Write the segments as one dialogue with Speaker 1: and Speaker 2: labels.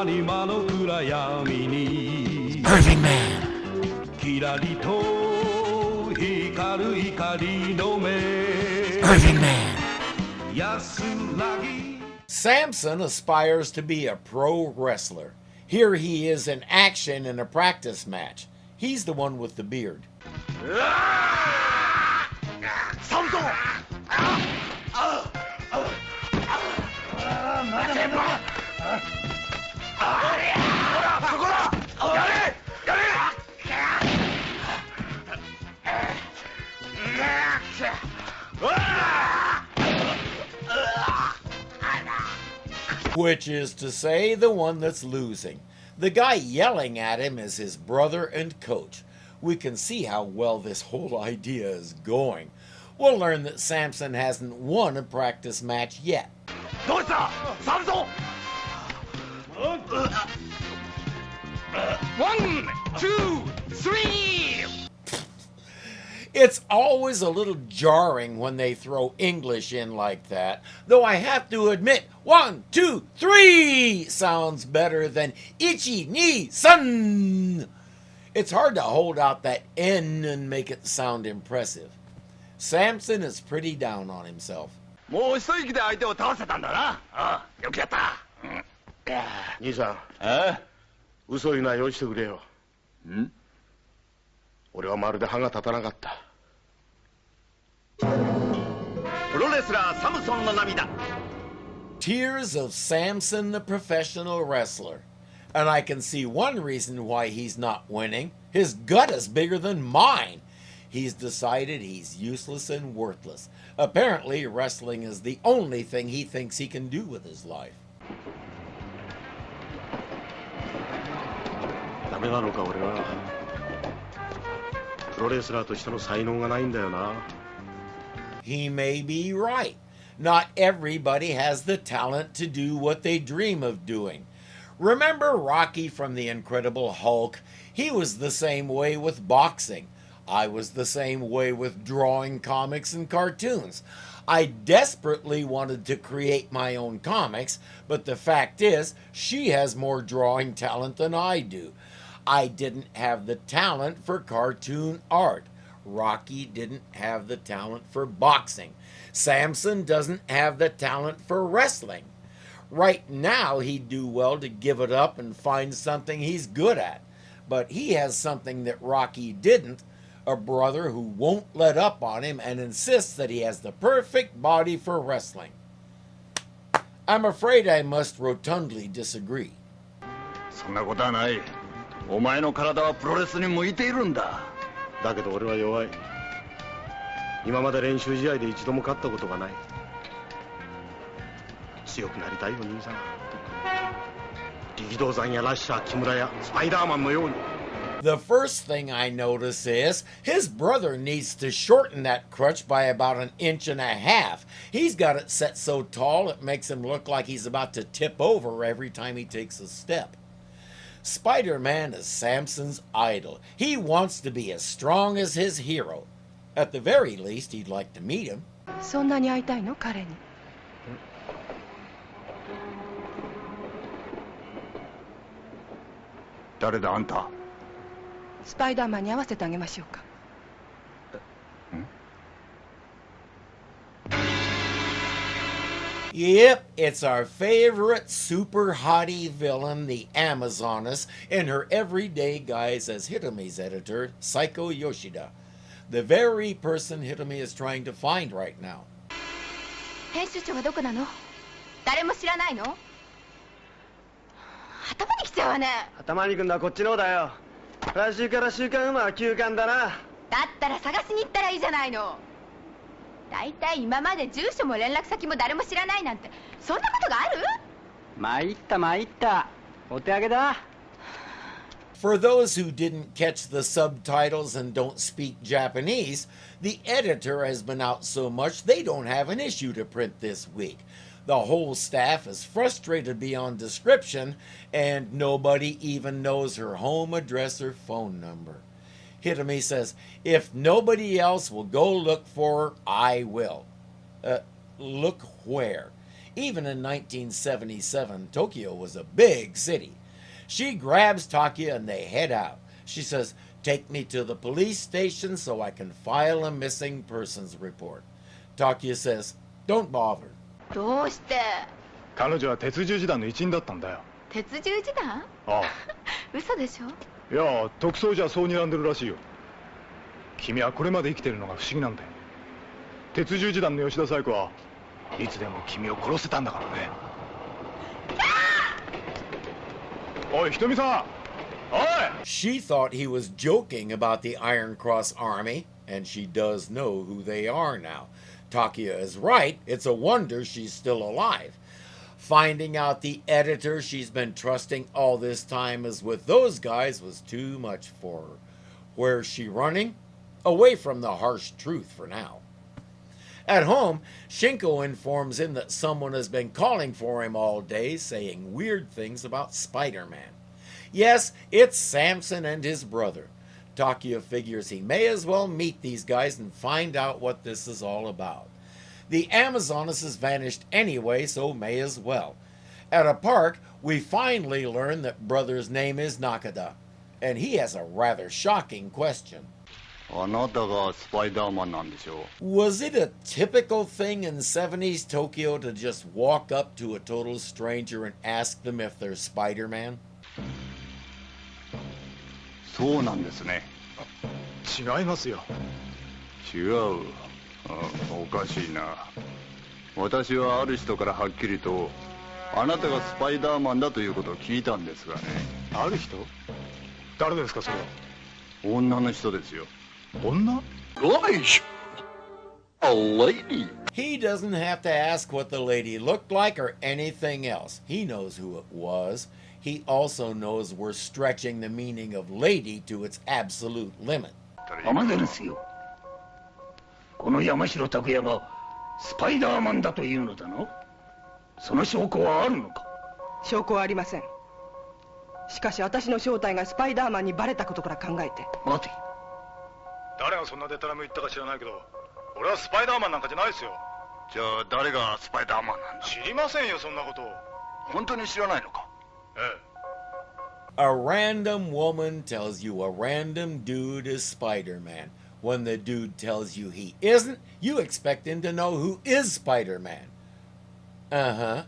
Speaker 1: Irving Man. Irving Man. Samson aspires to be a pro wrestler. Here he is in action in a practice match. He's the one with the beard. Which is to say, the one that's losing. The guy yelling at him is his brother and coach. We can see how well this whole idea is going. We'll learn that Samson hasn't won a practice match yet.
Speaker 2: 1, 2, 3!
Speaker 1: It's always a little jarring when they throw English in like that, though I have to admit 1, 2, 3 sounds better than ichi, ni, san. It's hard to hold out that N and make it sound impressive. Samson is pretty down on himself.
Speaker 2: もう一息で相手を倒せたんだな。ああ、よくやった。
Speaker 3: 兄さん、嘘言うのはよしてくれよ。俺はまるで歯が立たなかった。
Speaker 2: プロレスラーサムソンの涙。
Speaker 1: Tears of Samson the professional wrestler. And I can see one reason why he's not winning. His gut is bigger than mine. He's decided he's useless and worthless. Apparently, wrestling is the only thing he thinks he can do with his life.
Speaker 3: ダメなのか俺は。プロレスラーとしての才能がないんだよな。
Speaker 1: He may be right. Not everybody has the talent to do what they dream of doing. Remember Rocky from The Incredible Hulk? He was the same way with boxing. I was the same way with drawing comics and cartoons. I desperately wanted to create my own comics, but the fact is, she has more drawing talent than I do. I didn't have the talent for cartoon art. Rocky didn't have the talent for boxing. Samson doesn't have the talent for wrestling. Right now, he'd do well to give it up and find something he's good at. But he has something that Rocky didn't, a brother who won't let up on him and insists that he has the perfect body for wrestling. I'm afraid I must rotundly disagree.
Speaker 2: そんなことはない。お前の体はプロレスに向いているんだ。
Speaker 3: だけど俺は弱い。今まで練習試合で一度も勝ったことがない。強くなりたいよ兄さん。力道山やラッシャー、木村やスパイダーマンのように。
Speaker 1: The first thing I notice is his brother needs to shorten that crutch by about 1.5 inches. He's got it set so tall it makes him look like he's about to tip over every time he takes a step. Spiderman is Samson's idol. He wants to be as strong as his hero. At the very least, he'd like to meet him.
Speaker 4: そんなに会いたいの彼に。
Speaker 2: 誰だあんた。
Speaker 4: スパイダーマンに会わせてあげましょうか。
Speaker 1: Yep, it's our favorite super hottie villain, the Amazoness, in her everyday guise as Hitomi's editor, Saiko Yoshida. The very person Hitomi is trying to find right now.
Speaker 5: 編集長はどこなの？誰も知らないの？頭にきちゃうわね。
Speaker 6: 頭に行くんだこっちの方だよ。来週から週刊馬は休刊だな。
Speaker 5: だったら探しに行ったらいいじゃないの。だいたい今まで住所も連絡先も誰も知らないなんてそんなことがある？
Speaker 6: 参った参った。お手上げだ。
Speaker 1: For those who didn't catch the subtitles and don't speak Japanese, the editor has been out so much they don't have an issue to print this week. The whole staff is frustrated beyond description, and nobody even knows her home address or phone number. Hitomi says, if nobody else will go look for her, I will. Look where? Even in 1977, Tokyo was a big city. She grabs Takia and they head out. She says, "Take me to the police station so I can file a missing persons report." Takia says, "Don't bother."
Speaker 5: どうして？
Speaker 3: 彼女は鉄十字団の一員だったんだよ。
Speaker 5: 鉄十字団？
Speaker 3: ああ。
Speaker 5: 嘘でしょ？
Speaker 3: いや、特捜じゃそう睨んでるらしいよ。君はこれまで生きてるのが不思議なんだよ。鉄十字団の吉田紗友子はいつでも君を殺せたんだからね。おい、ひとみさん。おい!
Speaker 1: She thought he was joking about the Iron Cross Army, and she does know who they are now. Takia is right. It's a wonder she's still alive. Finding out the editor she's been trusting all this time is with those guys was too much for her. Where's she running? Away from the harsh truth for now. At home, Shinko informs him that someone has been calling for him all day, saying weird things about Spider-Man. Yes, it's Samson and his brother. Takia figures he may as well meet these guys and find out what this is all about. The Amazoness has vanished anyway, so may as well. At a park, we finally learn that brother's name is Nakada, and he has a rather shocking question.
Speaker 2: あなたがスパイダーマンなんでしょう。
Speaker 1: Was it a typical thing in 70s Tokyo to just walk up to a total stranger and ask them if they're Spider-Man?
Speaker 2: そうなんですね。
Speaker 3: 違いますよ。
Speaker 2: 違う。おかしいな。私はある人からはっきりとあなたがスパイダーマンだということを聞いたんですがね。
Speaker 3: ある人？誰ですかそれは。
Speaker 2: 女の人ですよ。
Speaker 3: 女？
Speaker 2: Gosh! A lady!
Speaker 1: He doesn't have to ask what the lady looked like or anything else. He knows who it was. He also knows we're stretching the meaning of lady to its absolute limit.
Speaker 7: 天出ですよ。この山城拓也がスパイダーマンだというのだの？その証拠はあるのか？
Speaker 4: 証拠はありません。しかし私の正体がスパイダーマンにバレたことから考えて。
Speaker 7: 待て。
Speaker 3: 誰がそんなデタラメ言ったか知らないけど、俺はスパイダーマンなんかじゃないですよ。
Speaker 2: じゃあ誰がスパイダーマンなんだ？
Speaker 3: 知りませんよそんなこと。
Speaker 2: 本当に知らないのか？
Speaker 3: ええ。
Speaker 1: A random woman tells you a random dude is Spider-Man. When the dude tells you he isn't, you expect him to know who is Spider-Man. Uh-huh.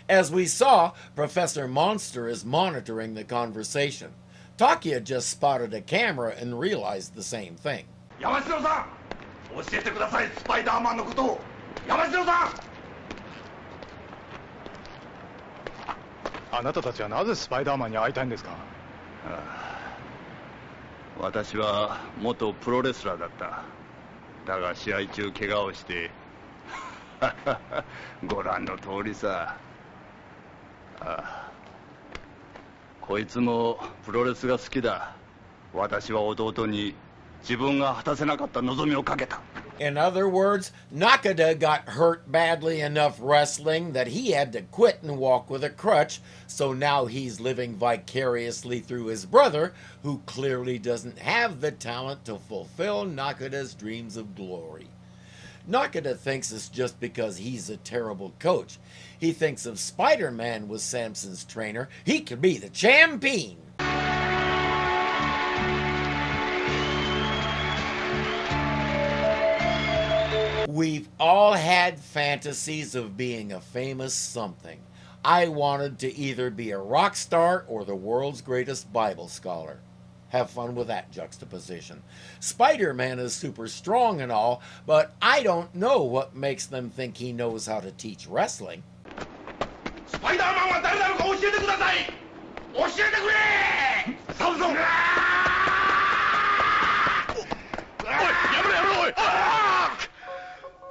Speaker 1: As we saw, Professor Monster is monitoring the conversation. Takia just spotted a camera and realized the same thing.
Speaker 7: 山城さん、教えてくださいスパイダーマンのことを。山城さん。
Speaker 3: あなたたちはなぜスパイダーマンに会いたいんですか？
Speaker 2: 私は元プロレスラーだった。だが試合中怪我をしてご覧の通りさ。こいつもプロレスが好きだ。私は弟に自分が果たせなかった望みをかけた。
Speaker 1: In other words, Nakada got hurt badly enough wrestling that he had to quit and walk with a crutch, so now he's living vicariously through his brother, who clearly doesn't have the talent to fulfill Nakada's dreams of glory. Nakada thinks it's just because he's a terrible coach. He thinks if Spider-Man was Samson's trainer, he could be the champion. We've all had fantasies of being a famous something. I wanted to either be a rock star or the world's greatest Bible scholar. Have fun with that juxtaposition. Spider-Man is super strong and all, but I don't know what makes them think he knows how to teach wrestling.
Speaker 7: スパイダーマンは誰なのか教えてください。教えてくれ。サムソン。おい、やめろやめろおい。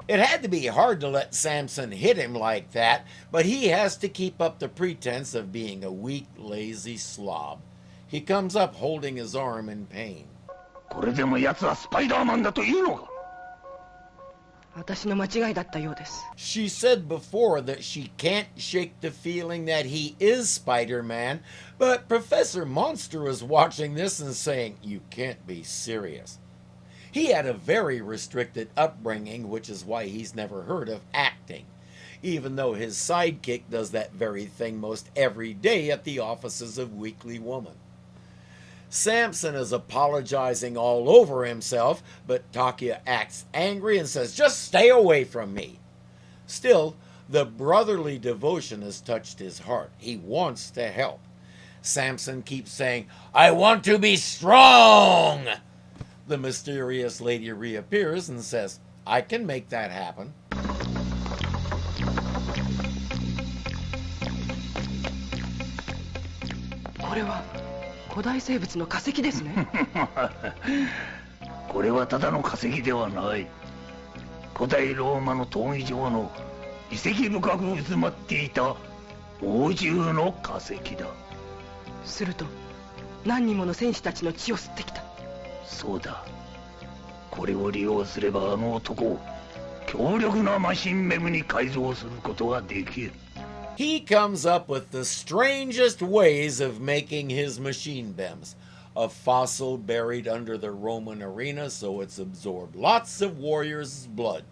Speaker 1: It had to be hard to let Samson hit him like that, but he has to keep up the pretense of being a weak, lazy slob. He comes up holding his arm in pain.
Speaker 7: これでも奴はスパイダーマンだというのか？
Speaker 4: 私の間違いだったようです。
Speaker 1: She said before that she can't shake the feeling that he is Spider-Man, but Professor Monster is watching this and saying, "You can't be serious." He had a very restricted upbringing, which is why he's never heard of acting. even though his sidekick does that very thing most every day at the offices of Weekly Woman. Samson is apologizing all over himself, but Takia acts angry and says, "Just stay away from me." Still, the brotherly devotion has touched his heart. He wants to help. Samson keeps saying, "I want to be strong." The mysterious lady reappears and says, "I can make that happen."
Speaker 4: 古代生物の化石ですね。
Speaker 7: これはただの化石ではない。古代ローマの闘技場の遺跡深く埋まっていた猛獣の化石だ。
Speaker 4: すると何人もの戦士たちの血を吸ってきた。
Speaker 7: そうだ。これを利用すればあの男を強力なマシンメムに改造することができる。
Speaker 1: He comes up with the strangest ways of making his machine bems. A fossil buried under the Roman arena so it's absorbed lots of warriors' blood.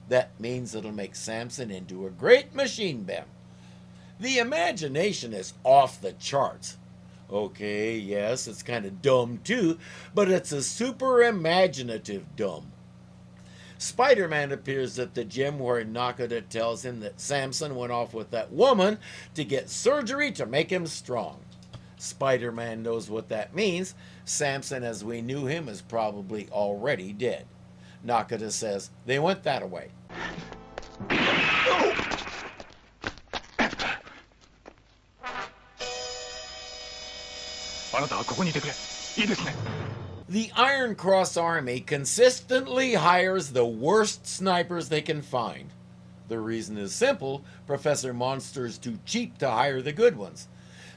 Speaker 1: That means it'll make Samson into a great machine bem. The imagination is off the charts. Okay, yes, it's kind of dumb too, but it's a super imaginative dumb. Spider-Man appears at the gym where Nakada tells him that Samson went off with that woman to get surgery to make him strong. Spider-Man knows what that means. Samson, as we knew him, is probably already dead. Nakada says, "They went that way."
Speaker 3: あなたはここにいてくれ。いいですね。
Speaker 1: The Iron Cross Army consistently hires the worst snipers they can find. The reason is simple: Professor Monster's too cheap to hire the good ones.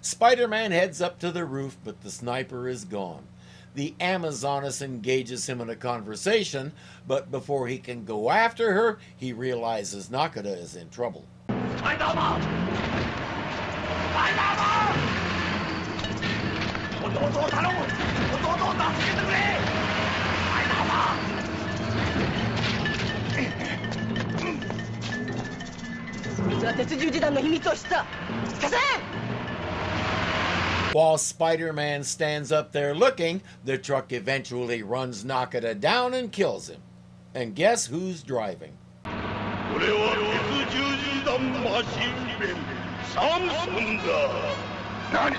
Speaker 1: Spider-Man heads up to the roof, but the sniper is gone. The Amazoness engages him in a conversation, but before he can go after her, he realizes Nakada is in trouble.
Speaker 7: Spider-Man! Spider-Man! 弟を頼む！弟を助けてくれ！スパイダーマン！
Speaker 4: そいつは鉄十字団の秘密を知った。消せ！
Speaker 1: While Spider-Man stands up there looking, the truck eventually runs Nakada down and kills him. And guess who's driving?
Speaker 7: これは鉄十字団マシンベンサムソンだ。何？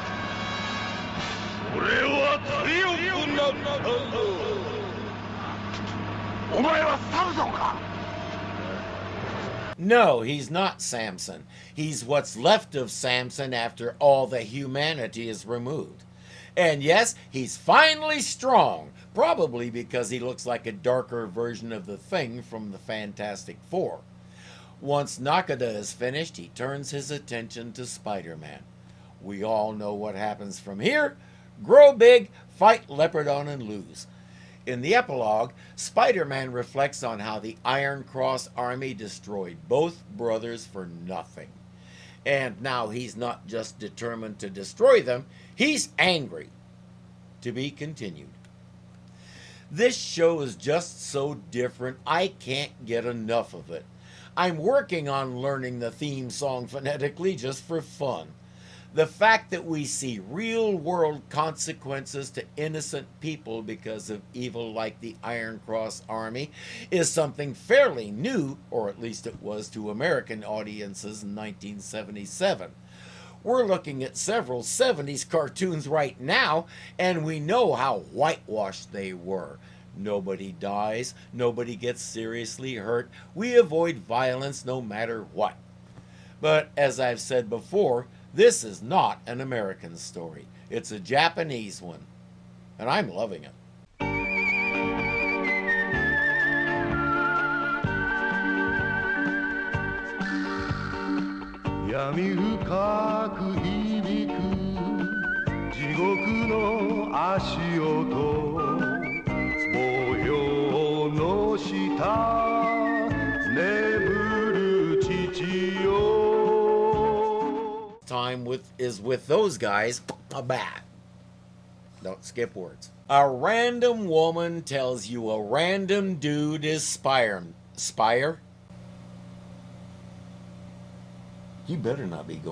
Speaker 7: 俺は強くなったぞ。お前はサムソンか？
Speaker 1: No, he's not Samson. He's what's left of Samson after all the humanity is removed. And yes, he's finally strong, probably because he looks like a darker version of the Thing from the Fantastic Four. Once Nakada is finished, he turns his attention to Spider-Man. We all know what happens from here. Grow big, fight Leopardon, and lose. In the epilogue, Spider-Man reflects on how the Iron Cross Army destroyed both brothers for nothing. And now he's not just determined to destroy them, he's angry. To be continued. This show is just so different, I can't get enough of it. I'm working on learning the theme song phonetically just for fun. The fact that we see real-world consequences to innocent people because of evil like the Iron Cross Army is something fairly new, or at least it was to American audiences in 1977. We're looking at several 70s cartoons right now, and we know how whitewashed they were. Nobody dies, nobody gets seriously hurt, we avoid violence no matter what. But as I've said before, this is not an American story. It's a Japanese one. And I'm loving it.
Speaker 8: 闇深く響く地獄の足音模様の下眠る父よ
Speaker 1: Time is with those guys. A bat. Don't skip words. A random woman tells you a random dude is Spire? You better not be going.